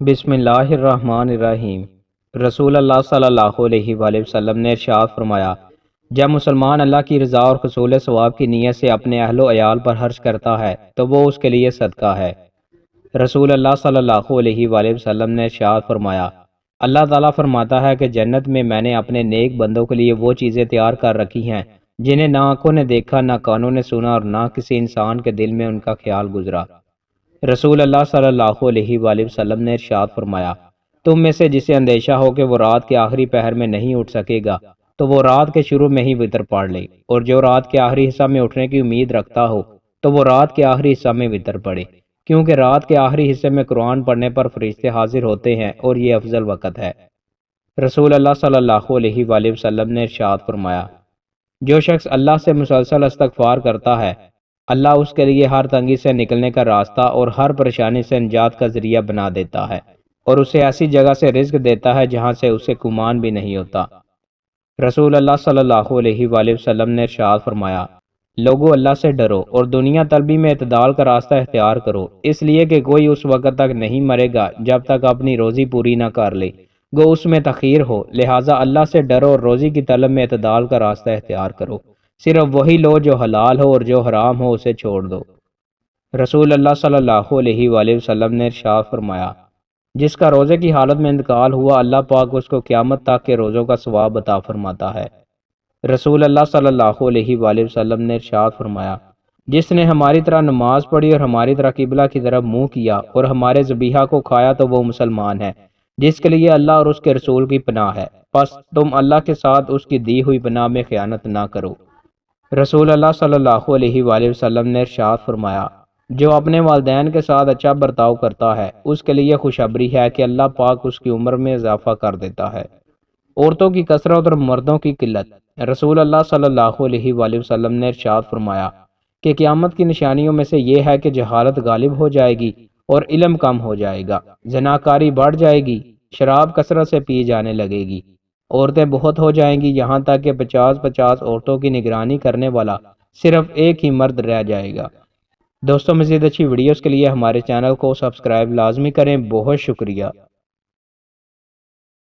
بسم اللہ الرحمن الرحیم۔ رسول اللہ صلی اللہ علیہ وآلہ وسلم نے ارشاد فرمایا، جب مسلمان اللہ کی رضا اور حصول ثواب کی نیت سے اپنے اہل و عیال پر خرچ کرتا ہے تو وہ اس کے لیے صدقہ ہے۔ رسول اللہ صلی اللہ علیہ وآلہ وسلم نے ارشاد فرمایا، اللہ تعالیٰ فرماتا ہے کہ جنت میں نے اپنے نیک بندوں کے لیے وہ چیزیں تیار کر رکھی ہیں جنہیں نہ آنکھوں نے دیکھا، نہ کانوں نے سنا اور نہ کسی انسان کے دل میں ان کا خیال گزرا۔ رسول اللہ صلی اللہ علیہ وآلہ وسلم نے ارشاد فرمایا، تم میں سے جسے اندیشہ ہو کہ وہ رات کے آخری پہر میں نہیں اٹھ سکے گا تو وہ رات کے شروع میں ہی وتر پڑھ لے، اور جو رات کے آخری حصہ میں اٹھنے کی امید رکھتا ہو تو وہ رات کے آخری حصہ میں وتر پڑھے، کیونکہ رات کے آخری حصے میں قرآن پڑھنے پر فرشتے حاضر ہوتے ہیں اور یہ افضل وقت ہے۔ رسول اللہ صلی اللہ علیہ وآلہ وسلم نے ارشاد فرمایا، جو شخص اللہ سے مسلسل استغفار کرتا ہے، اللہ اس کے لیے ہر تنگی سے نکلنے کا راستہ اور ہر پریشانی سے نجات کا ذریعہ بنا دیتا ہے، اور اسے ایسی جگہ سے رزق دیتا ہے جہاں سے اسے گمان بھی نہیں ہوتا۔ رسول اللہ صلی اللہ علیہ وآلہ وسلم نے ارشاد فرمایا، لوگو اللہ سے ڈرو اور دنیا طلبی میں اعتدال کا راستہ اختیار کرو، اس لیے کہ کوئی اس وقت تک نہیں مرے گا جب تک اپنی روزی پوری نہ کر لے، گو اس میں تخیر ہو، لہٰذا اللہ سے ڈرو اور روزی کی طلب میں اعتدال کا راستہ اختیار کرو، صرف وہی لو جو حلال ہو اور جو حرام ہو اسے چھوڑ دو۔ رسول اللہ صلی اللہ علیہ وآلہ وسلم نے ارشاد فرمایا، جس کا روزے کی حالت میں انتقال ہوا اللہ پاک اس کو قیامت تک کے روزوں کا ثواب عطا فرماتا ہے۔ رسول اللہ صلی اللہ علیہ وآلہ وسلم نے ارشاد فرمایا، جس نے ہماری طرح نماز پڑھی اور ہماری طرح قبلہ کی طرف منہ کیا اور ہمارے ذبیحہ کو کھایا تو وہ مسلمان ہے جس کے لیے اللہ اور اس کے رسول کی پناہ ہے، پس تم اللہ کے ساتھ اس کی دی ہوئی پناہ میں خیانت نہ کرو۔ رسول اللہ صلی اللہ علیہ وآلہ وسلم نے ارشاد فرمایا، جو اپنے والدین کے ساتھ اچھا برتاؤ کرتا ہے اس کے لیے خوشخبری ہے کہ اللہ پاک اس کی عمر میں اضافہ کر دیتا ہے۔ عورتوں کی کثرت اور مردوں کی قلت۔ رسول اللہ صلی اللہ علیہ وآلہ وسلم نے ارشاد فرمایا کہ قیامت کی نشانیوں میں سے یہ ہے کہ جہالت غالب ہو جائے گی اور علم کم ہو جائے گا، زناکاری بڑھ جائے گی، شراب کثرت سے پی جانے لگے گی، عورتیں بہت ہو جائیں گی، یہاں تک کہ 50 عورتوں کی نگرانی کرنے والا صرف ایک ہی مرد رہ جائے گا۔ دوستوں، مزید اچھی ویڈیوز کے لیے ہمارے چینل کو سبسکرائب لازمی کریں۔ بہت شکریہ۔